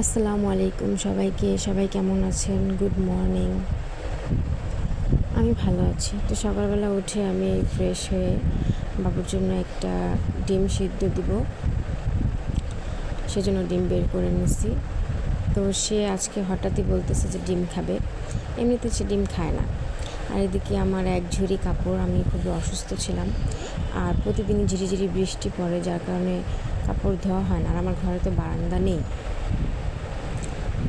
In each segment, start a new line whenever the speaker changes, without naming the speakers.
আসসালামু আলাইকুম সবাইকে। সবাই কেমন আছেন? Good morning. আমি ভালো আছি। তো সকালবেলা উঠে আমি ফ্রেশ হয়ে বাবুর জন্য একটা ডিম সিদ্ধ দিব, সেজন্য ডিম বের করে নিছি। তো সে আজকে হঠাৎই বলতেছে যে ডিম খাবে। এমনিতে সে ডিম খায় না। আর এদিকে আমার এক ঝুড়ি কাপড়, আমি খুবই অসুস্থ ছিলাম, আর প্রতিদিনই ঝিরিঝিরি বৃষ্টি পড়ে, যার কারণে কাপড় ধোয়া হয় না। আর আমার ঘরে তো বারান্দা নেই।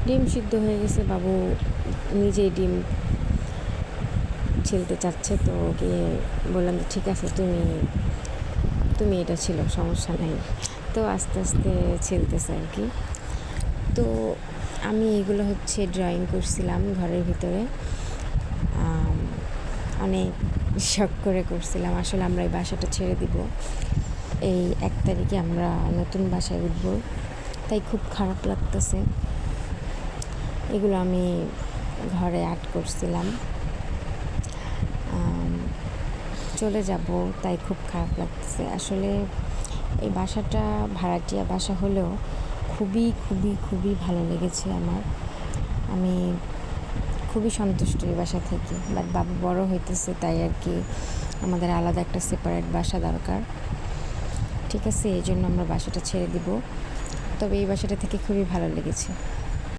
ডিম সিদ্ধ হয়ে গেছে, বাবু নিজেই ডিম ছেলতে চাচ্ছে। তো ওকে বললাম যে ঠিক আছে, তুমি তুমি এটা ছিল, সমস্যা নাই। তো আস্তে আস্তে ছেলতেছে আর কি। তো আমি এগুলো ড্রয়িং করছিলাম ঘরের ভিতরে, অনেক শখ করে করছিলাম। আসলে আমরা এই বাসাটা ছেড়ে দিব, এই 1 তারিখে আমরা নতুন বাসায় উঠব, তাই খুব খারাপ লাগতেছে। এগুলো আমি ঘরে আর্ট করছিলাম, চলে যাব, তাই খুব খারাপ লাগতেছে। আসলে এই বাসাটা ভাড়াটিয়া বাসা হলেও খুবই খুবই খুবই ভালো লেগেছে আমার। আমি খুবই সন্তুষ্ট এই বাসা থেকে। বাট বাবু বড় হইতেছে, তাই আর কি আমাদের আলাদা একটা সেপারেট বাসা দরকার। ঠিক আছে, এই জন্য আমরা বাসাটা ছেড়ে দিব। তবে এই বাসাটা থেকে খুবই ভালো লেগেছে।